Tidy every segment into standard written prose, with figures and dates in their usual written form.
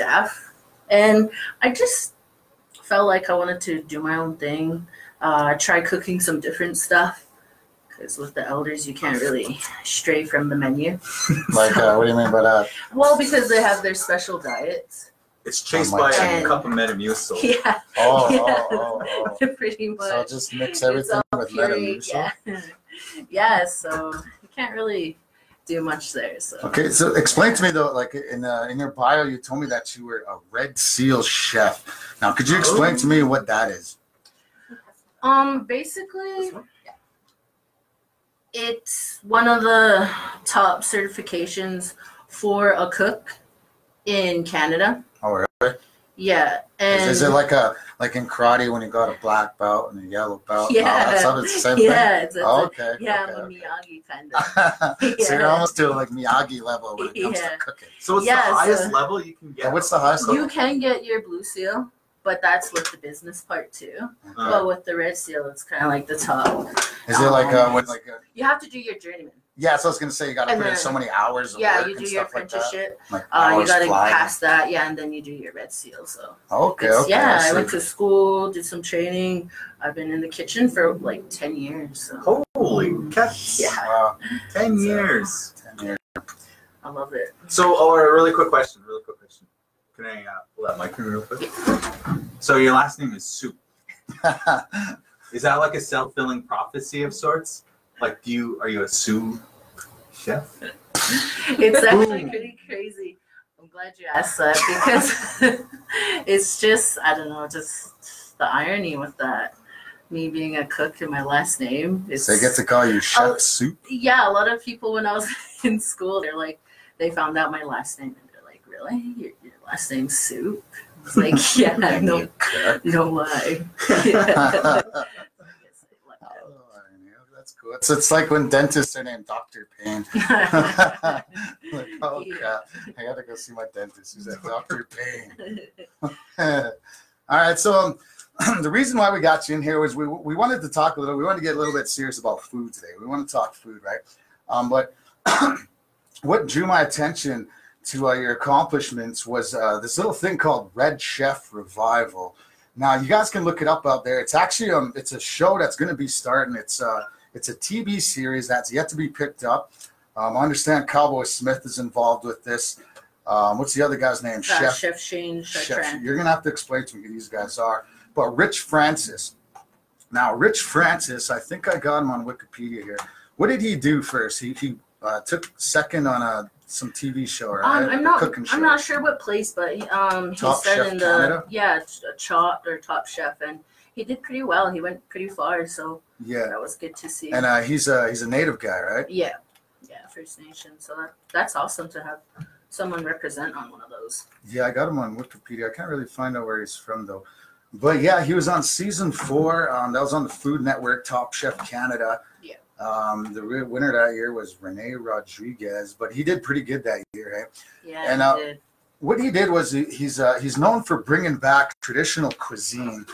deaf, and I just felt like I wanted to do my own thing. Try cooking some different stuff. Because with the elders, you can't really stray from the menu. Like, what do you mean by that? Well, because they have their special diets. It's chased by a cup of Metamucil. Yeah. Oh. Pretty much. So just mix everything with Metamucil? Yeah, so you can't really do much there. So. Okay, so explain to me, though, like in your bio, you told me that you were a Red Seal chef. Now, could you explain to me what that is? Basically, it's one of the top certifications for a cook in Canada. Oh, really? Yeah, and is it like in karate when you got a black belt and a yellow belt? Yeah, it's the same thing. Okay. Yeah, okay, I'm a Miyagi kind of. So you're almost doing like Miyagi level when it comes to cooking. So what's the highest level you can get? Yeah, what's the highest level? You can get your blue seal, but that's with the business part too. Okay. But with the red seal, it's kind of like the top. Is it like you have to do your journeyman. Yeah, so I was gonna say you got to put in so many hours. Of work you do your apprenticeship. Like you got to pass that, and then you do your red seal. So okay. Yeah, I went to school, did some training. I've been in the kitchen for like 10 years. So. Holy cats! Yeah, wow. 10 years. 10 years. I love it. So, a really quick question. Can I pull that mic real quick? So your last name is Soup. Is that like a self-fulfilling prophecy of sorts? Like, are you a sous chef? It's actually pretty crazy. I'm glad you asked that because it's just, I don't know, just the irony with that. Me being a cook and my last name. So they get to call you Chef Soup? Yeah, a lot of people when I was in school, they're like, they found out my last name and they're like, really? Your last name's Soup? It's like, yeah, no lie. That's cool. It's like when dentists are named Dr. Payne. Like, oh, crap. I got to go see my dentist. Who's that? Dr. Payne. All right. So the reason why we got you in here was we wanted to talk a little. We wanted to get a little bit serious about food today. We want to talk food, right? But what drew my attention to your accomplishments was this little thing called Red Chef Revival. Now, you guys can look it up out there. It's actually it's a show that's going to be starting. It's a TV series that's yet to be picked up. I understand Cowboy Smith is involved with this. What's the other guy's name? Chef Shane. You're going to have to explain to me who these guys are. But Rich Francis. Now, Rich Francis, I think I got him on Wikipedia here. What did he do first? He took second on some TV show, right? I'm not sure what place, but he started in the Canada? Top Chef, and he did pretty well. He went pretty far, so that was good to see. And he's a native guy, right? Yeah, First Nation. So that's awesome to have someone represent on one of those. Yeah, I got him on Wikipedia. I can't really find out where he's from though. But yeah, he was on season 4. That was on the Food Network, Top Chef Canada. Yeah. The winner that year was Rene Rodriguez, but he did pretty good that year, right? Yeah, and he did. What he did was he's known for bringing back traditional cuisine,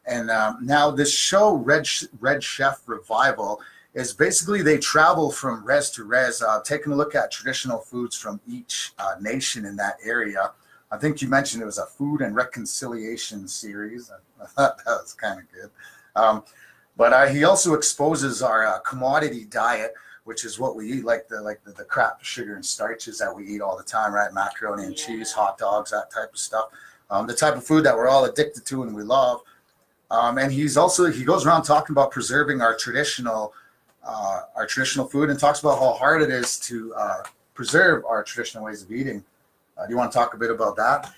and now this show Red Chef Revival is basically they travel from res to res, taking a look at traditional foods from each nation in that area. I think you mentioned it was a food and reconciliation series. I thought that was kind of good. But he also exposes our commodity diet, which is what we eat, like the crap sugar and starches that we eat all the time, right? Macaroni and cheese, hot dogs, that type of stuff. The type of food that we're all addicted to and we love. And he goes around talking about preserving our traditional food and talks about how hard it is to preserve our traditional ways of eating. Do you want to talk a bit about that?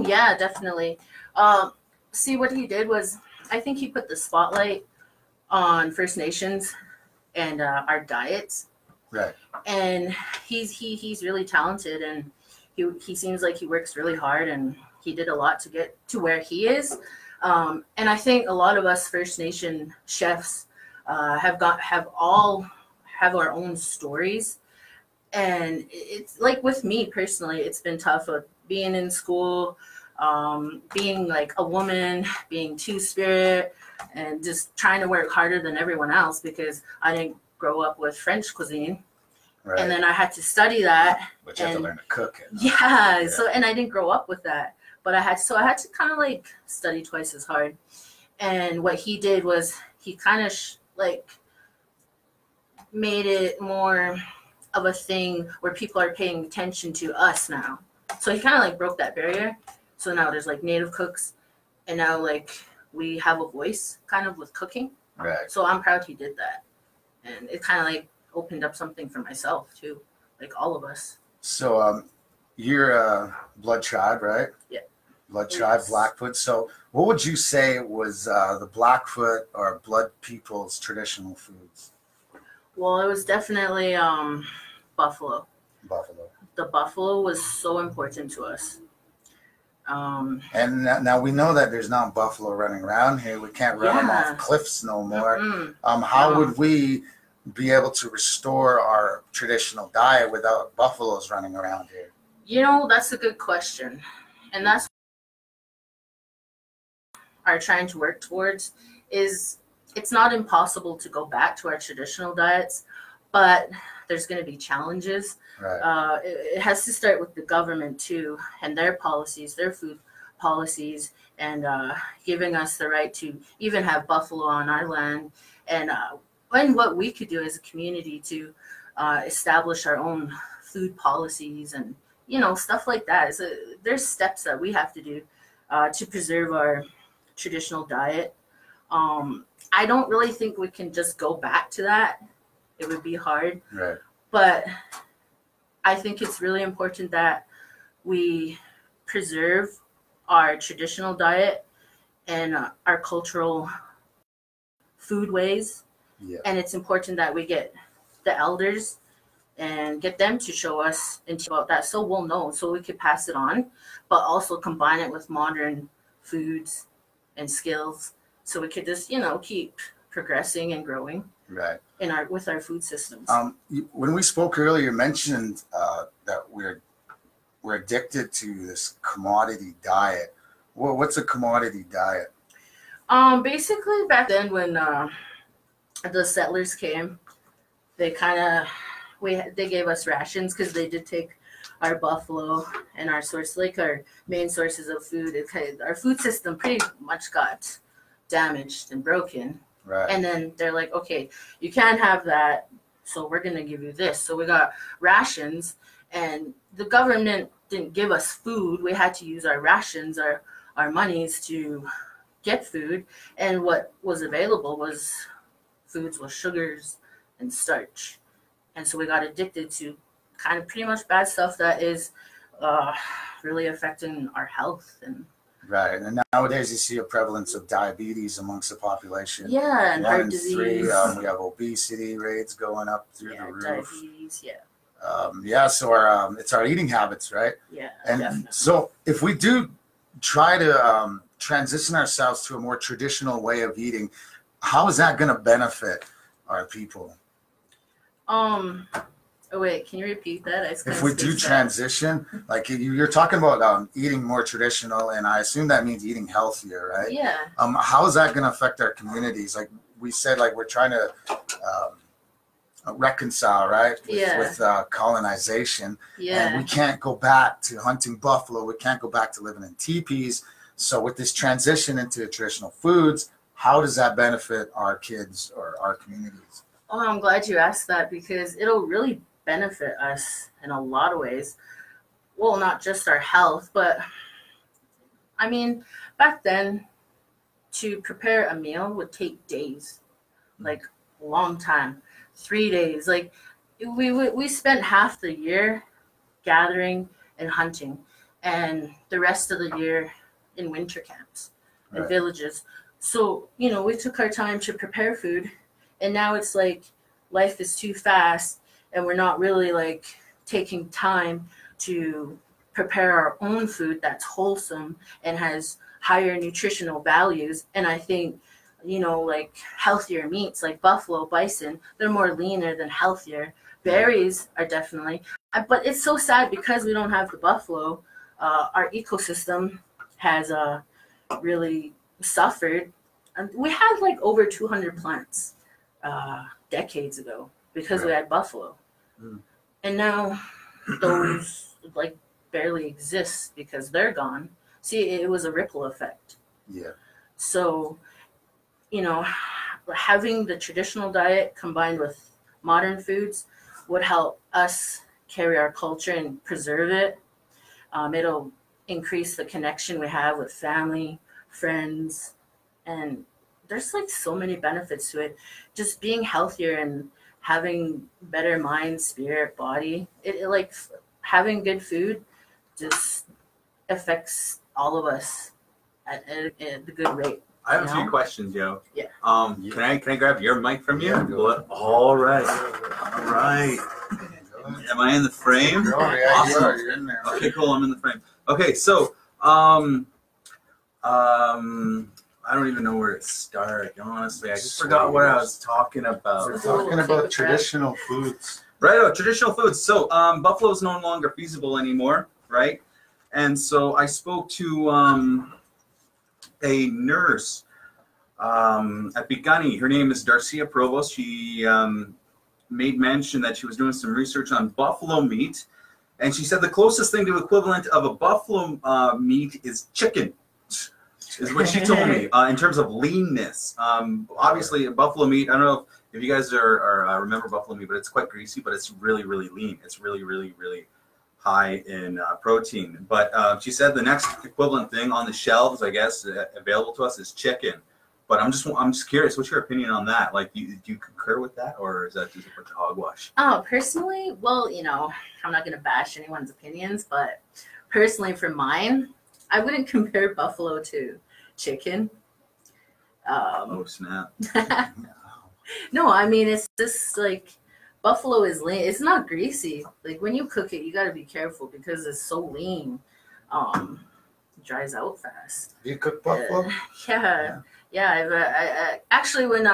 Yeah, definitely. See, what he did was, I think he put the spotlight on First Nations and our diets. Right. And he's really talented, and he seems like he works really hard, and he did a lot to get to where he is. And I think a lot of us First Nation chefs have our own stories. And it's like with me personally, it's been tough with being in school, being like a woman, being two-spirit, and just trying to work harder than everyone else because I didn't grow up with French cuisine. Right. And then I had to study that. But you have to learn to cook it. Yeah. So, and I didn't grow up with that, but I had to kind of like study twice as hard. And what he did was he kind of like made it more of a thing where people are paying attention to us now. So he kind of like broke that barrier. So now there's like native cooks, and now like we have a voice kind of with cooking. Right. So I'm proud he did that. And it kind of like opened up something for myself too, like all of us. So you're a blood tribe, right? Yeah. Blood tribe, Yes. Blackfoot. So what would you say was the Blackfoot or blood people's traditional foods? Well, it was definitely buffalo. Buffalo. The buffalo was so important to us. And now we know that there's not buffalo running around here. We can't run them off cliffs no more. How would we be able to restore our traditional diet without buffaloes running around here? You know, that's a good question. And that's what we're trying to work towards. Is it's not impossible to go back to our traditional diets, but there's going to be challenges. Right. It has to start with the government too, and their policies, their food policies, and giving us the right to even have buffalo on our land, and what we could do as a community to establish our own food policies and stuff like that. So there's steps that we have to do to preserve our traditional diet. I don't really think we can just go back to that. It would be hard. Right. But I think it's really important that we preserve our traditional diet and our cultural food ways. Yeah. And it's important that we get the elders and get them to show us about that so we'll know, so we could pass it on, but also combine it with modern foods and skills so we could just, keep progressing and growing. Right. With our food systems. When we spoke earlier, you mentioned that we're addicted to this commodity diet. Well, what's a commodity diet? Basically, back then when the settlers came, they they gave us rations because they did take our buffalo and our our main sources of food. Our food system pretty much got damaged and broken. Right. And then they're like, okay, you can't have that, so we're going to give you this. So we got rations, and the government didn't give us food. We had to use our rations, our monies to get food. And what was available was foods with sugars and starch. And so we got addicted to kind of pretty much bad stuff that is really affecting our health. And right, and nowadays you see a prevalence of diabetes amongst the population. Yeah, and heart disease. 1 in 3, we have obesity rates going up through the roof. Diabetes, so it's our eating habits, right? Yeah, and definitely. So if we do try to transition ourselves to a more traditional way of eating, how is that going to benefit our people? Oh wait, can you repeat that? If we do transition, like you're talking about eating more traditional, and I assume that means eating healthier, right? Yeah. How is that going to affect our communities? Like we said, like we're trying to reconcile, right? With colonization. Yeah. And we can't go back to hunting buffalo. We can't go back to living in teepees. So with this transition into traditional foods, how does that benefit our kids or our communities? Oh, I'm glad you asked that because it'll really benefit us in a lot of ways. Well, not just our health, but I mean, back then, to prepare a meal would take days, like a long time, 3 days. Like we spent half the year gathering and hunting, and the rest of the year in winter camps and villages. So we took our time to prepare food, and now it's like life is too fast. And we're not really like taking time to prepare our own food that's wholesome and has higher nutritional values. And I think, like healthier meats like buffalo, bison, they're more leaner than healthier. Berries are definitely, but it's so sad because we don't have the buffalo. Our ecosystem has really suffered. We had like over 200 plants decades ago. Because we had buffalo. And now those like barely exist because they're gone. See, it was a ripple effect. Yeah. So, you know, having the traditional diet combined with modern foods would help us carry our culture and preserve it. It'll increase the connection we have with family, friends, and there's like so many benefits to it. Just being healthier and having better mind, spirit, body. It like having good food just affects all of us at the good rate. I have a few questions, yo. Yeah. Can I grab your mic from you? Yeah, go All right. All right. Am I in the frame? Oh, yeah, Awesome. you are. You're in there. Okay, cool. I'm in the frame. Okay, so I don't even know where to start. Honestly, I just forgot what I was talking about. We're talking about traditional foods. Right, traditional foods. So buffalo is no longer feasible anymore, right? And so I spoke to a nurse at Bigani. Her name is Darcia Provost. She made mention that she was doing some research on buffalo meat, and she said the closest thing to equivalent of a buffalo meat is chicken, is what she told me in terms of leanness. Obviously, buffalo meat, I don't know if you guys are remember buffalo meat, but it's quite greasy, but it's really, really lean. It's really, really, really high in protein. But she said the next equivalent thing on the shelves, I guess, available to us is chicken. But I'm just curious, what's your opinion on that? Like, do you concur with that, or is that just a bunch of hogwash? Oh, personally, well, you know, I'm not going to bash anyone's opinions, but personally for mine, I wouldn't compare buffalo to chicken. Oh, snap. No, I mean, it's just like buffalo is lean. It's not greasy. Like when you cook it, you got to be careful because it's so lean. It dries out fast. Do you cook buffalo? Yeah. I actually, when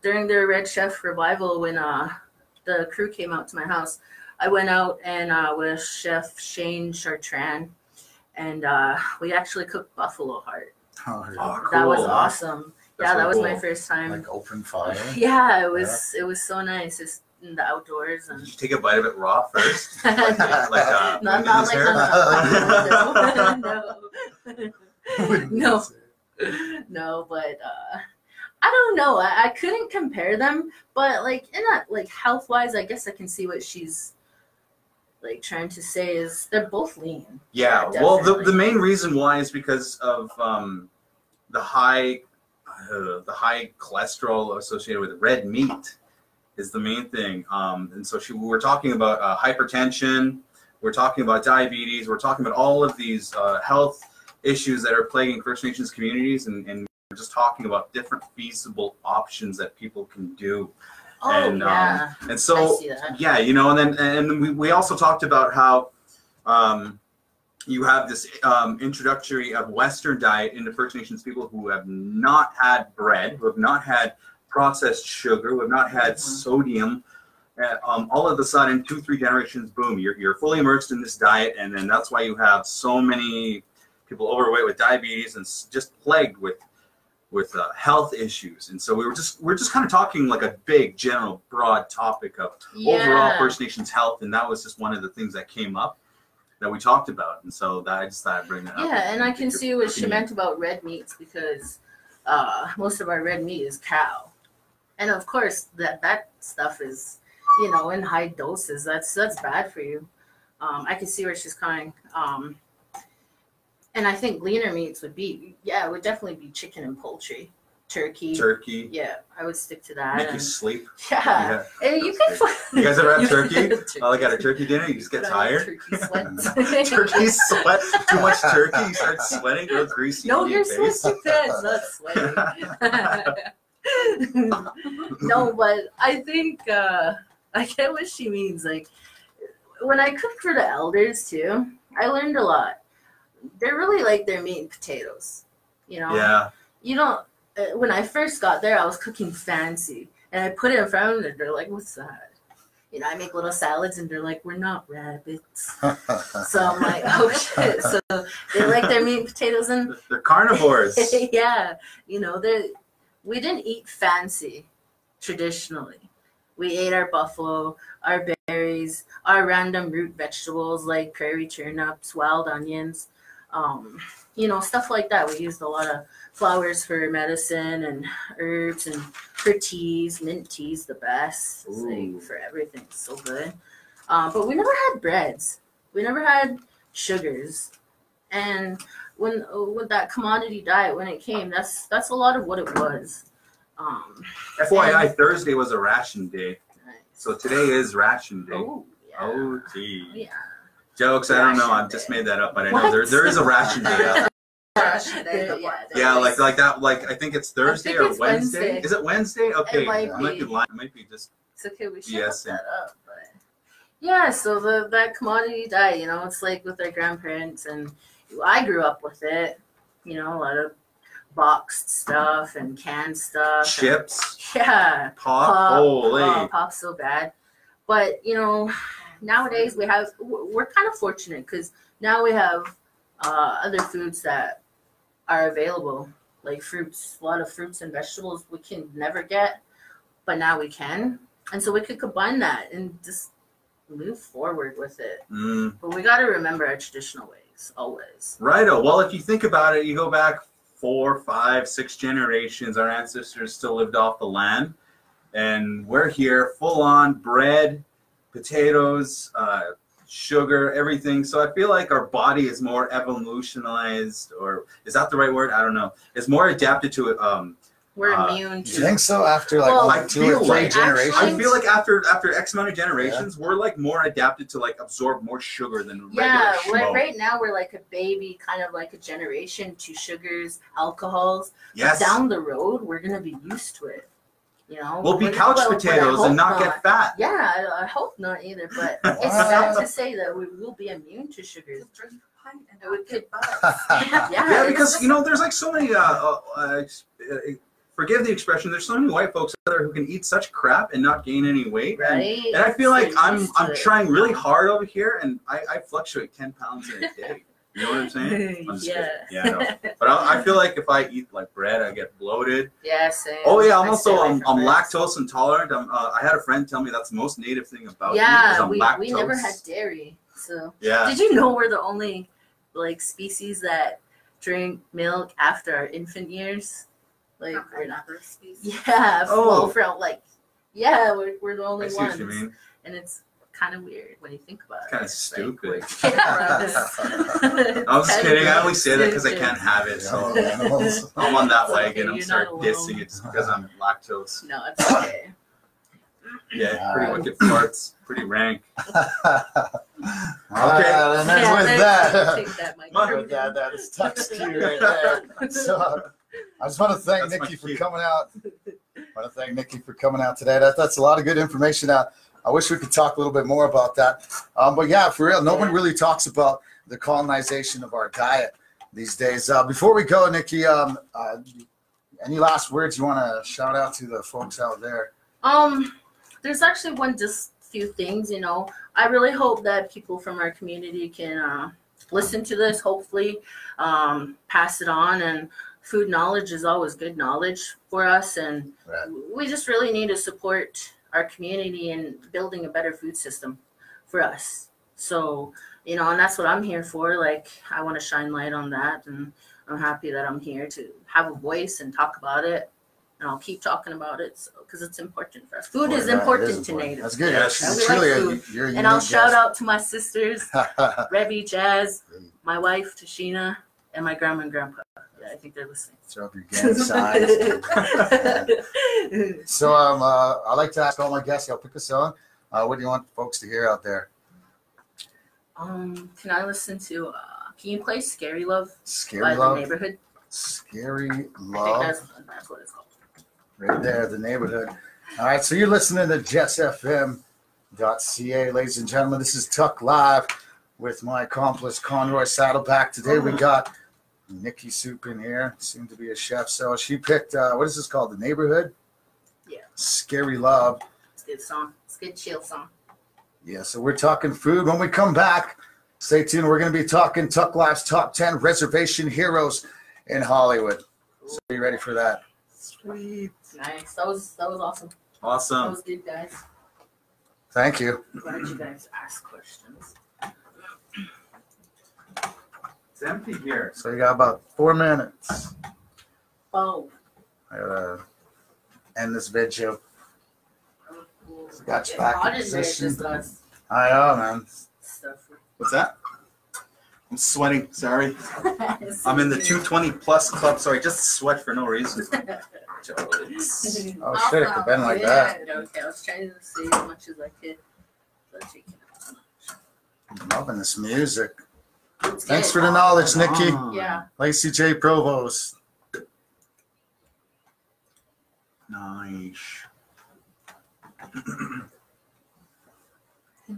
during the Red Chef revival, when the crew came out to my house, I went out and with Chef Shane Chartrand, and we actually cooked buffalo heart. Oh, yeah. Oh, cool. That was awesome. That's that was cool. my first time. Like open fire. Yeah, it was. It was so nice. It's in the outdoors and. Did you take a bite of it raw first? Not like no, no, but I don't know. I couldn't compare them, but like in that like health wise, I guess I can see what she's like trying to say is they're both lean. Yeah. Well, the main reason why is because of the high cholesterol associated with red meat is the main thing. And so we're talking about hypertension, we're talking about diabetes, we're talking about all of these health issues that are plaguing First Nations communities, and we're just talking about different feasible options that people can do. Oh, and, yeah. And so, I see that. yeah, you know, and then we also talked about how you have this introductory of Western diet into First Nations people who have not had bread, who have not had processed sugar, who have not had sodium. All of a sudden, 2-3 generations, boom, you're fully immersed in this diet, and then that's why you have so many people overweight with diabetes and just plagued with health issues. And so we're just kind of talking like a big, general, broad topic of overall First Nations health, and that was just one of the things that came up that we talked about. And so that I just thought I'd bring that up. Yeah, and I can see what she meant about red meats because most of our red meat is cow, and of course that stuff is, you know, in high doses. That's bad for you. I can see where she's coming. And I think leaner meats would definitely be chicken and poultry, turkey. Turkey. Yeah, I would stick to that. Make you sleep. Yeah. And you can. You guys ever have turkey? Oh, I got a turkey dinner. You just get tired. Turkey sweat. Turkey sweat. Too much turkey. You start sweating. Real greasy. No, you're supposed to it's not sweating. No, but I think I get what she means. Like when I cooked for the elders too, I learned a lot. They're really like their meat and potatoes, you know? Yeah. You don't, when I first got there, I was cooking fancy. And I put it in front of them, and they're like, what's that? You know, I make little salads, and they're like, we're not rabbits. So I'm like, oh, shit. So they like their meat and potatoes. And they're carnivores. Yeah. You know, we didn't eat fancy traditionally. We ate our buffalo, our berries, our random root vegetables like prairie turnips, wild onions, stuff like that. We used a lot of flowers for medicine and herbs and for teas. Mint tea's the best. It's like for everything. It's so good. But we never had breads. We never had sugars. And when with that commodity diet, when it came, that's a lot of what it was. FYI, Thursday was a ration day. Nice. So today is ration day. Oh, yeah. Oh, gee. Yeah. Jokes, I don't know. I Ration just day. made that up, but I know there is a ration day. Yeah, like that. Like I think it's Thursday or it's Wednesday. Wednesday. Is it Wednesday? Okay, might I might be be. lying. I might be just. It's okay, we should Yes, look that up. But yeah, so that commodity diet, it's like with our grandparents, and I grew up with it. A lot of boxed stuff and canned stuff. Chips. Yeah. Pop. Holy. Oh, pop's so bad. But nowadays we're kind of fortunate because now we have other foods that are available, like fruits. A lot of fruits and vegetables we can never get, but now we can, and so we could combine that and just move forward with it. But we got to remember our traditional ways always. Righto. Well, if you think about it, you go back 4, 5, 6 generations. Our ancestors still lived off the land, and we're here full on bread, potatoes, sugar, everything. So I feel like our body is more evolutionized, or is that the right word? I don't know. It's more adapted to it. We're immune You to. think so? After I 2 or 3 like- generations? I feel like after X amount of generations, we're like more adapted to like absorb more sugar than regular schmo. Right now we're like a baby, kind of like a generation to sugars, alcohols. Yes. Down the road, we're gonna be used to it. We'll be couch But I potatoes hope and not get fat. Yeah, I hope not either. But it's sad to say that we will be immune to sugars. And we could, Yeah, because there's like so many. Forgive the expression. There's so many white folks out there who can eat such crap and not gain any weight. right? And I feel like I'm it. trying really hard over here, and I fluctuate 10 pounds in a day. You know what I'm saying? I'm just kidding. Yeah, I know. But I feel like if I eat like bread, I get bloated. Yeah, same. Oh yeah, I stay away I'm from bread. lactose intolerant. I had a friend tell me that's the most native thing about me. Yeah, is I'm we lactose. never had dairy. So Yeah. did you know we're the only species that drink milk after our infant years? Like we're not. Yeah. Oh. We're the only I see ones. what you mean. And it's kind of weird when you think about it. Kinda It's stupid. Like, yeah. I'm just kidding. I only say that because I Stupid. can't have it. So animals. I'm on that It's wagon. okay, I'm you're start not alone. dissing it just because I'm lactose. No, it's okay. Yeah, pretty wicked farts. Pretty rank. All right, and then with that, Take that, Mike. that is Tuck's cue right there. So I just want to thank That's my Nikki for cue. coming out. I want to thank Nikki for coming out today. That's a lot of good information. I wish we could talk a little bit more about that. But yeah, for real, no one really talks about the colonization of our diet these days. Before we go, Nikki, any last words you want to shout out to the folks out there? There's actually just few things, I really hope that people from our community can listen to this, hopefully pass it on. And food knowledge is always good knowledge for us, and Right. we just really need to support our community in building a better food system for us. So, and that's what I'm here for. Like, I want to shine light on that, and I'm happy that I'm here to have a voice and talk about it. And I'll keep talking about it because it's important for us. Food is important to Natives. That's good. Yes. It's We like really food. you're a And I'll unique shout guest. out to my sisters, Rebby, Jazz, my wife, Tashina, and my grandma and grandpa. Yeah, I think they're listening. Throw up your gang signs. So I like to ask all my guests, I'll pick a song. What do you want folks to hear out there? Can I listen to, can you play Scary Love Scary by Love? The Neighborhood? Scary I think Love. that's what it's called. Right there, The Neighborhood. All right, so you're listening to JessFM.ca. Ladies and gentlemen, this is Tukk Live with my accomplice, Conroy Saddleback. Today we got Nikki Soup in here, soon to be a chef. So she picked, what is this called? The Neighborhood? Yeah. Scary Love. It's a good song. It's a good chill song. Yeah, so we're talking food. When we come back, stay tuned. We're going to be talking Tukk Live's top 10 reservation heroes in Hollywood. So be ready for that. Sweet. Nice. That was awesome. That Awesome. was good, guys. Thank you. I'm glad you guys ask questions. It's empty here. So you got about 4 minutes. Oh. I gotta end this video. Got you It's back hot in in there, position. just us I know, man. stuff. What's that? I'm sweating. Sorry. I'm in the 220 plus club, so I just sweat for no reason. Jokes. Oh shit, it could been like that. Okay, I was trying to see as much as I could. So she can- I'm loving this music. It's Thanks good. for the knowledge, Nikki. Yeah. Lacey J. Provost. Nice.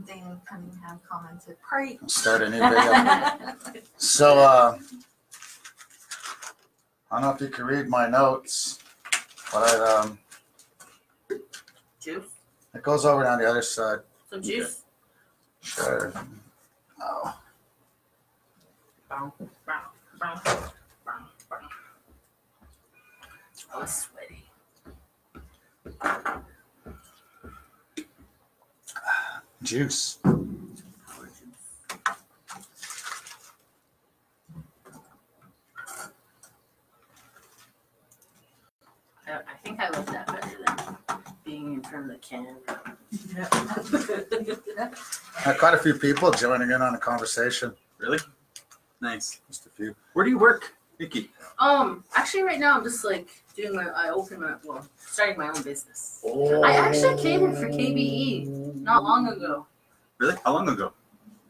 Dane Cunningham commented, "Preach." Start a new video. So, I don't know if you can read my notes, but Juice. it goes over on the other side. Some juice. Sure. Oh. Bow, bow, bow, bow, bow. I was sweaty. Juice. I think I like that better than being in front of the camera. Had quite a few people joining in on the conversation. Really? Nice. Just a few. Where do you work, Nikki? Actually right now I'm just like starting my own business. Oh. I actually came in for KBE not long ago. Really? How long ago?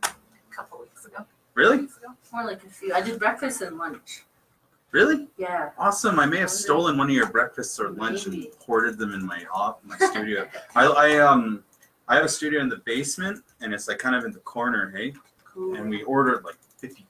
A couple weeks ago. Really? More like a few. I did breakfast and lunch. Really? Yeah. Awesome. I may have stolen one of your breakfasts or lunch and Maybe. hoarded them in my studio. I have a studio in the basement, and it's like kind of in the corner, hey? Cool. And we ordered like 50